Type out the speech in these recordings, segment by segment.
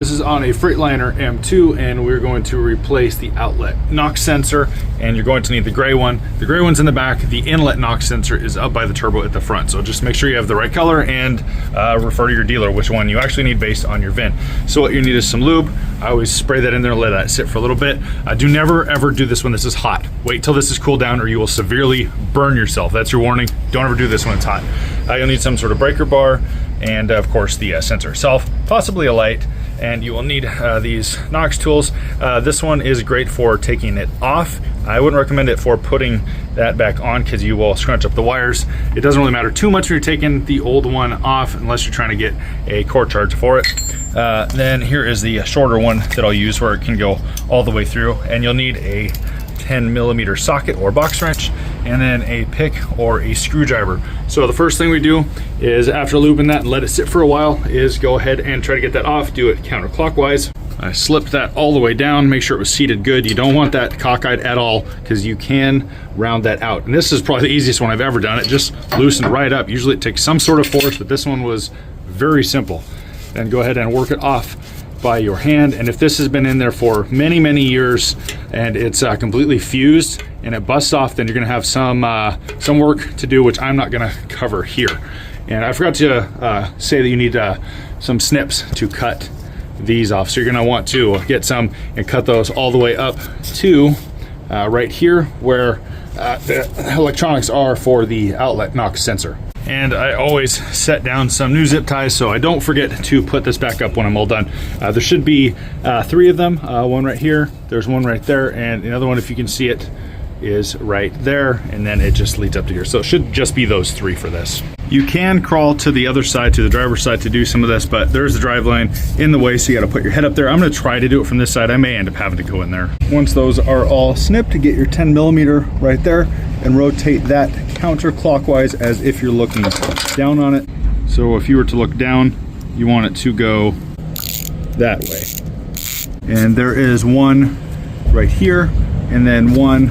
This is on a Freightliner M2, and we're going to replace the outlet NOx sensor, and you're going to need the gray one. The gray one's in the back. The inlet NOx sensor is up by the turbo at the front. So just make sure you have the right color and refer to your dealer which one you actually need based on your VIN. So what you need is some lube. I always spray that in there and let that sit for a little bit. Do never ever do this when this is hot. Wait till this is cooled down or you will severely burn yourself. That's your warning. Don't ever do this when it's hot. You'll need some sort of breaker bar and of course the sensor itself, possibly a light. And you will need these NOx tools. This one is great for taking it off. I wouldn't recommend it for putting that back on because you will scrunch up the wires. It doesn't really matter too much if you're taking the old one off unless you're trying to get a cord charge for it. Then here is the shorter one that I'll use where it can go all the way through, and you'll need a 10mm socket or box wrench, and then a pick or a screwdriver. So the first thing we do is, after lubing that and let it sit for a while, is go ahead and try to get that off. Do it counterclockwise. I slipped that all the way down, make sure it was seated good. You don't want that cockeyed at all because you can round that out. And this is probably the easiest one I've ever done. It just loosened right up. Usually it takes some sort of force, but this one was very simple. Then go ahead and work it off by your hand. And if this has been in there for many years and it's completely fused and it busts off, then you're gonna have some work to do, which I'm not gonna cover here. And I forgot to say that you need some snips to cut these off. So you're gonna want to get some and cut those all the way up to right here where the electronics are for the outlet NOx sensor. And I always set down some new zip ties so I don't forget to put this back up when I'm all done. There should be 3 of them, one right here, there's one right there, and another one, if you can see it, is right there, and then it just leads up to here. So it should just be those 3 for this. You can crawl to the other side, to the driver's side, to do some of this, but there's the drive line in the way, so you gotta put your head up there. I'm gonna try to do it from this side. I may end up having to go in there. Once those are all snipped, get your 10mm right there and rotate that counterclockwise as if you're looking down on it. So if you were to look down, you want it to go that way. And there is one right here, and then one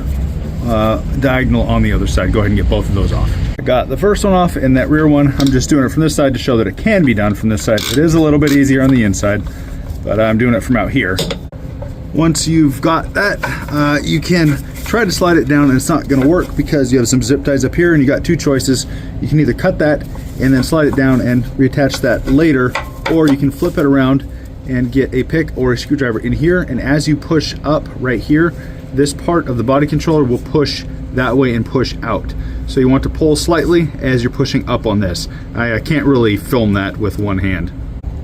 diagonal on the other side. Go ahead and get both of those off. I got the first one off, and that rear one, I'm just doing it from this side to show that it can be done from this side. It is a little bit easier on the inside, but I'm doing it from out here. Once you've got that, you can try to slide it down, and it's not going to work because you have some zip ties up here, and you got 2 choices. You can either cut that and then slide it down and reattach that later, or you can flip it around and get a pick or a screwdriver in here, and as you push up right here, this part of the body controller will push that way and push out. So you want to pull slightly as you're pushing up on this. I can't really film that with one hand.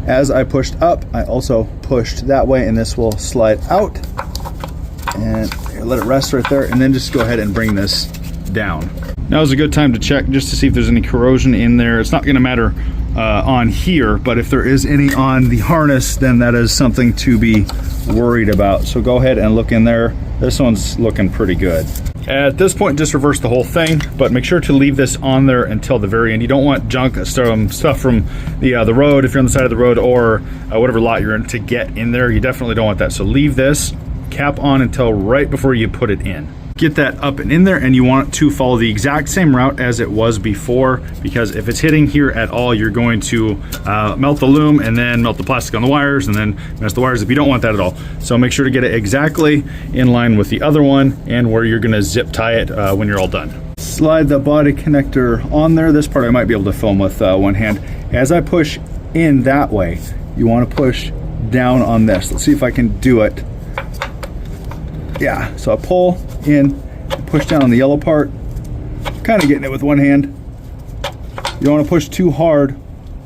As I pushed up, I also pushed that way, and this will slide out. And let it rest right there, and then just go ahead and bring this down. Now is a good time to check just to see if there's any corrosion in there. It's not going to matter on here, but if there is any on the harness, then that is something to be worried about. So go ahead and look in there. This one's looking pretty good. At this point, just reverse the whole thing, but make sure to leave this on there until the very end. You don't want junk, stuff from the road, if you're on the side of the road, or whatever lot you're in, to get in there. You definitely don't want that. So leave this cap on until right before you put it in. Get that up and in there, and you want it to follow the exact same route as it was before, because if it's hitting here at all, you're going to melt the loom and then melt the plastic on the wires and then mess the wires if you don't want that at all. So make sure to get it exactly in line with the other one and where you're gonna zip tie it when you're all done. Slide the body connector on there. This part I might be able to film with one hand. As I push in that way, you want to push down on this. Let's see if I can do it. Yeah, so I pull in, push down on the yellow part, kind of getting it with one hand. You don't want to push too hard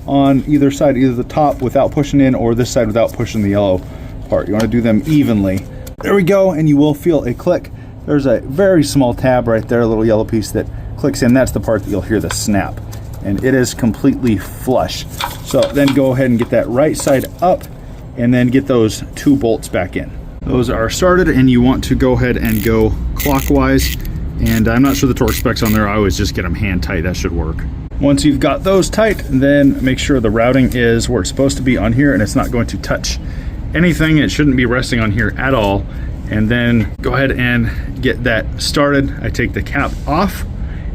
on either side, either the top without pushing in or this side without pushing the yellow part. You want to do them evenly. There we go, and you will feel a click. There's a very small tab right there, a little yellow piece that clicks in. That's the part that you'll hear the snap, and it is completely flush. So then go ahead and get that right side up, and then get those 2 bolts back in. Those are started, and you want to go ahead and go clockwise, and I'm not sure the torque specs on there. I always just get them hand tight. That should work. Once you've got those tight, then make sure the routing is where it's supposed to be on here, and it's not going to touch anything. It shouldn't be resting on here at all. And then go ahead and get that started. I take the cap off,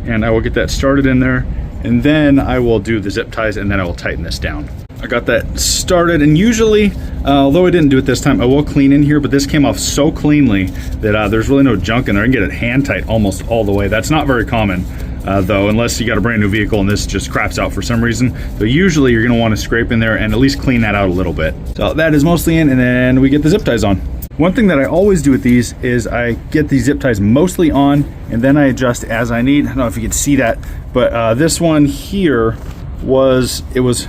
and I will get that started in there, and then I will do the zip ties, and then I will tighten this down. I got that started, and usually, although I didn't do it this time, I will clean in here, but this came off so cleanly that there's really no junk in there. I can get it hand tight almost all the way. That's not very common, though, unless you got a brand new vehicle and this just craps out for some reason. So usually you're gonna wanna scrape in there and at least clean that out a little bit. So that is mostly in, and then we get the zip ties on. One thing that I always do with these is I get these zip ties mostly on, and then I adjust as I need. I don't know if you can see that, but this one here was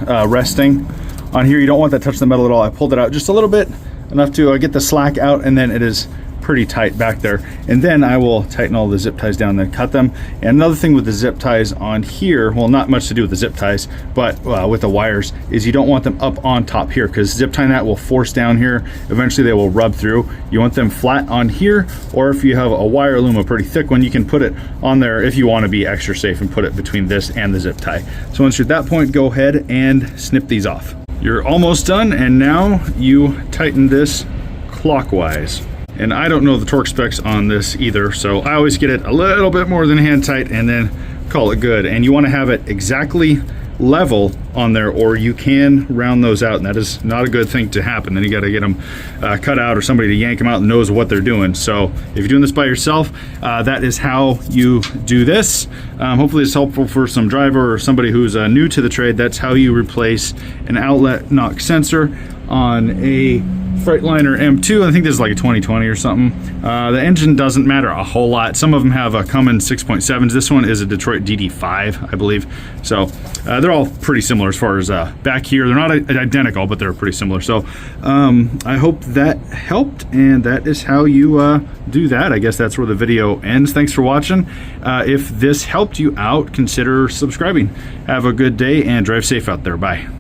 resting on here. You don't want that touching the metal at all. I pulled it out just a little bit, enough to get the slack out, and then it is pretty tight back there. And then I will tighten all the zip ties down, then cut them. And another thing with the zip ties on here, well, not much to do with the zip ties, but with the wires, is you don't want them up on top here, because zip tying that will force down here. Eventually they will rub through. You want them flat on here, or if you have a wire loom, a pretty thick one, you can put it on there if you want to be extra safe and put it between this and the zip tie. So once you're at that point, go ahead and snip these off. You're almost done, and now you tighten this clockwise. And I don't know the torque specs on this either, so I always get it a little bit more than hand tight and then call it good. And you want to have it exactly level on there, or you can round those out, and that is not a good thing to happen. Then you got to get them cut out, or somebody to yank them out and knows what they're doing. So if you're doing this by yourself, that is how you do this. Hopefully it's helpful for some driver or somebody who's new to the trade. That's how you replace an outlet NOx sensor on a Freightliner M2. I think this is like a 2020 or something. The engine doesn't matter a whole lot. Some of them have a Cummins 6.7s. This one is a Detroit DD5, I believe. So they're all pretty similar as far as back here. They're not identical, but they're pretty similar. So I hope that helped, and that is how you do that. I guess that's where the video ends. Thanks for watching. If this helped you out, consider subscribing. Have a good day and drive safe out there. Bye.